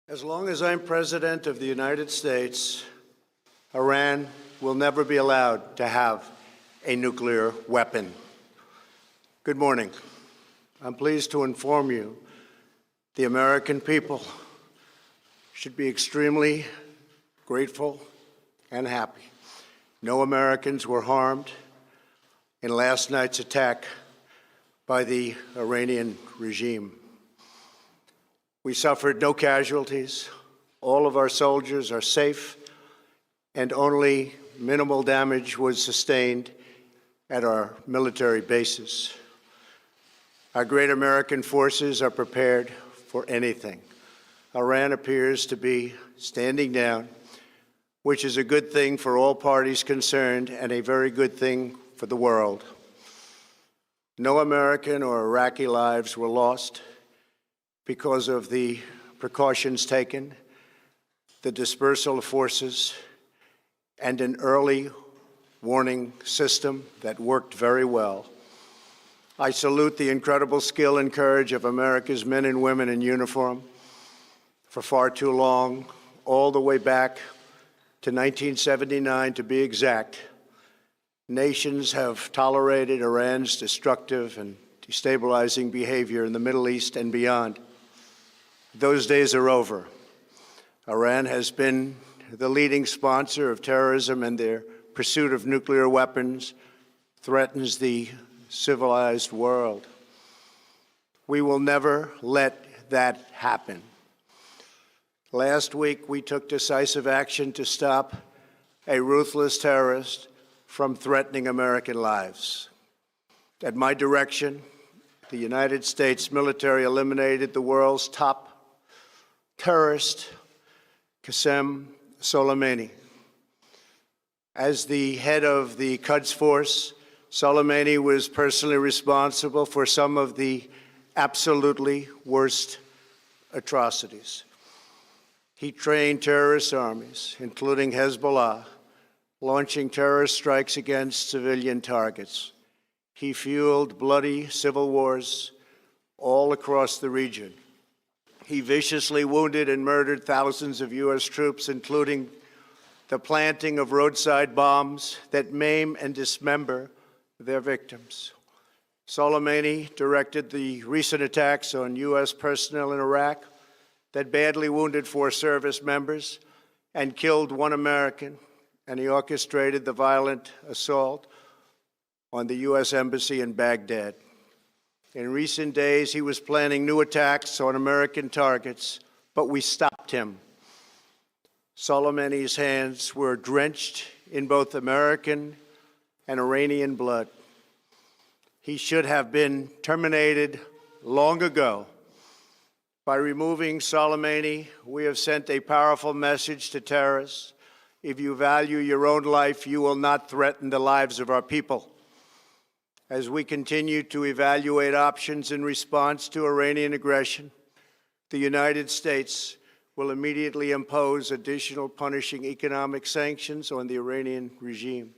As long as I'm President of the United States, Iran will never be allowed to have a nuclear weapon. Good morning. I'm pleased to inform you the American people should be extremely grateful and happy. No Americans were harmed in last night's attack by the Iranian regime. We suffered no casualties. All of our soldiers are safe, and only minimal damage was sustained at our military bases. Our great American forces are prepared for anything. Iran appears to be standing down, which is a good thing for all parties concerned and a very good thing for the world. No American or Iraqi lives were lost because of the precautions taken, the dispersal of forces, and an early warning system that worked very well. I salute the incredible skill and courage of America's men and women in uniform. For far too long, all the way back to 1979 to be exact, nations have tolerated Iran's destructive and destabilizing behavior in the Middle East and beyond. Those days are over. Iran has been the leading sponsor of terrorism, and their pursuit of nuclear weapons threatens the civilized world. We will never let that happen. Last week, we took decisive action to stop a ruthless terrorist from threatening American lives. At my direction, the United States military eliminated the world's top terrorist, Qasem Soleimani. As the head of the Quds Force, Soleimani was personally responsible for some of the absolutely worst atrocities. He trained terrorist armies, including Hezbollah, launching terrorist strikes against civilian targets. He fueled bloody civil wars all across the region. He viciously wounded and murdered thousands of U.S. troops, including the planting of roadside bombs that maim and dismember their victims. Soleimani directed the recent attacks on U.S. personnel in Iraq that badly wounded 4 service members and killed 1 American, and he orchestrated the violent assault on the U.S. Embassy in Baghdad. In recent days, he was planning new attacks on American targets, but we stopped him. Soleimani's hands were drenched in both American and Iranian blood. He should have been terminated long ago. By removing Soleimani, we have sent a powerful message to terrorists. If you value your own life, you will not threaten the lives of our people. As we continue to evaluate options in response to Iranian aggression, the United States will immediately impose additional punishing economic sanctions on the Iranian regime.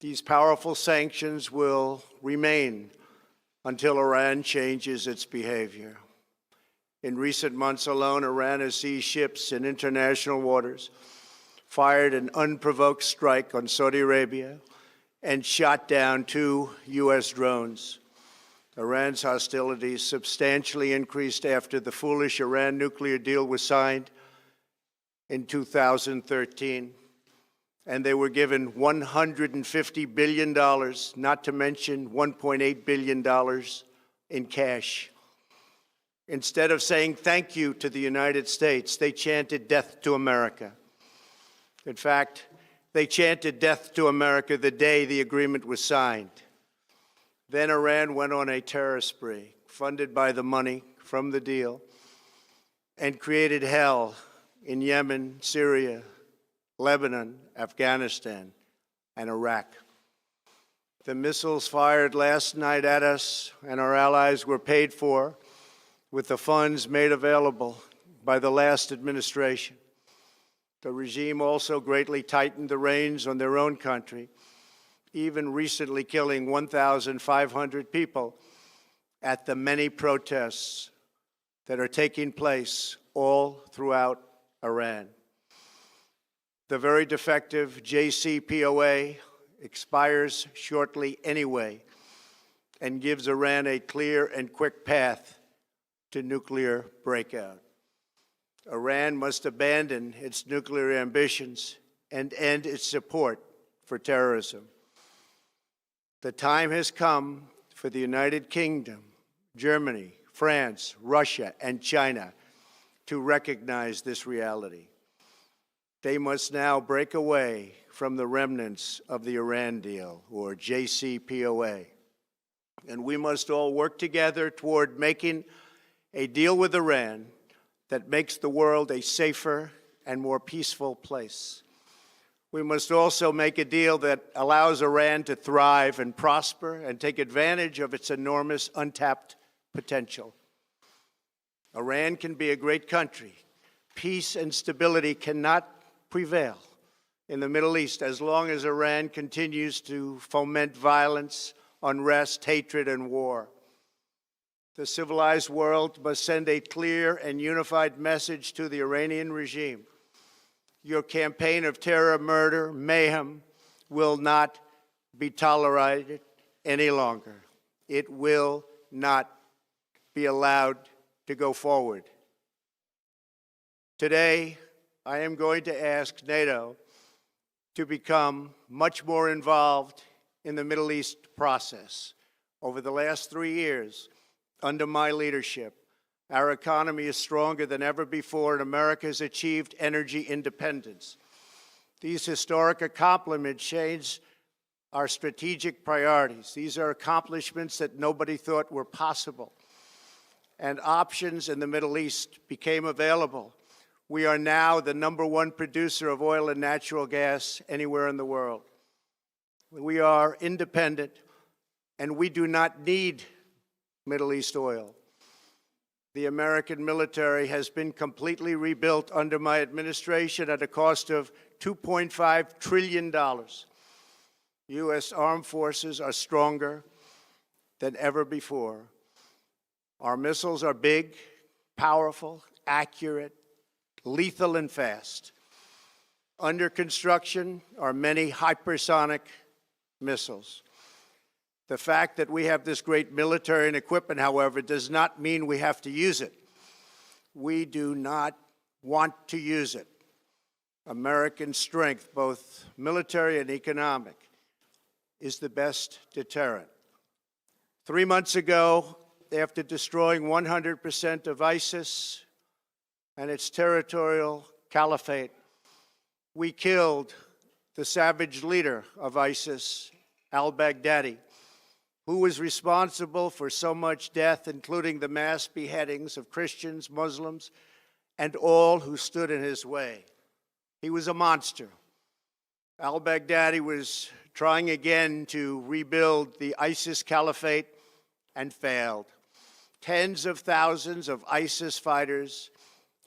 These powerful sanctions will remain until Iran changes its behavior. In recent months alone, Iran has seized ships in international waters, fired an unprovoked strike on Saudi Arabia, and shot down 2 U.S. drones. Iran's hostilities substantially increased after the foolish Iran nuclear deal was signed in 2013, and they were given $150 billion, not to mention $1.8 billion in cash. Instead of saying thank you to the United States, they chanted death to America. In fact, they chanted death to America the day the agreement was signed. Then Iran went on a terror spree, funded by the money from the deal, and created hell in Yemen, Syria, Lebanon, Afghanistan, and Iraq. The missiles fired last night at us and our allies were paid for with the funds made available by the last administration. The regime also greatly tightened the reins on their own country, even recently killing 1,500 people at the many protests that are taking place all throughout Iran. The very defective JCPOA expires shortly anyway and gives Iran a clear and quick path to nuclear breakout. Iran must abandon its nuclear ambitions and end its support for terrorism. The time has come for the United Kingdom, Germany, France, Russia, and China to recognize this reality. They must now break away from the remnants of the Iran deal, or JCPOA. And we must all work together toward making a deal with Iran that makes the world a safer and more peaceful place. We must also make a deal that allows Iran to thrive and prosper and take advantage of its enormous untapped potential. Iran can be a great country. Peace and stability cannot prevail in the Middle East as long as Iran continues to foment violence, unrest, hatred, and war. The civilized world must send a clear and unified message to the Iranian regime. Your campaign of terror, murder, mayhem will not be tolerated any longer. It will not be allowed to go forward. Today, I am going to ask NATO to become much more involved in the Middle East process. Over the last 3 years, under my leadership, our economy is stronger than ever before, and America has achieved energy independence. These historic accomplishments change our strategic priorities. These are accomplishments that nobody thought were possible. And options in the Middle East became available. We are now the #1 producer of oil and natural gas anywhere in the world. We are independent, and we do not need Middle East oil. The American military has been completely rebuilt under my administration at a cost of $2.5 trillion. U.S. armed forces are stronger than ever before. Our missiles are big, powerful, accurate, lethal, and fast. Under construction are many hypersonic missiles. The fact that we have this great military and equipment, however, does not mean we have to use it. We do not want to use it. American strength, both military and economic, is the best deterrent. 3 months ago, after destroying 100% of ISIS and its territorial caliphate, we killed the savage leader of ISIS, al-Baghdadi, who was responsible for so much death, including the mass beheadings of Christians, Muslims, and all who stood in his way. He was a monster. Al-Baghdadi was trying again to rebuild the ISIS caliphate and failed. Tens of thousands of ISIS fighters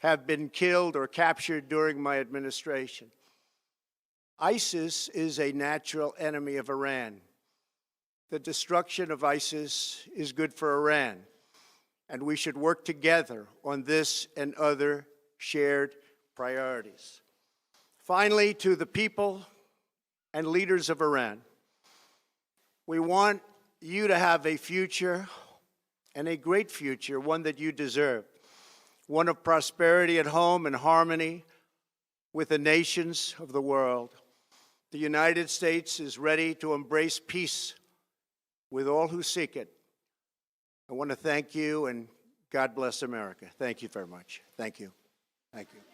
have been killed or captured during my administration. ISIS is a natural enemy of Iran. The destruction of ISIS is good for Iran, and we should work together on this and other shared priorities. Finally, to the people and leaders of Iran, we want you to have a future, and a great future, one that you deserve, one of prosperity at home and harmony with the nations of the world. The United States is ready to embrace peace with all who seek it. I want to thank you, and God bless America. Thank you very much. Thank you. Thank you.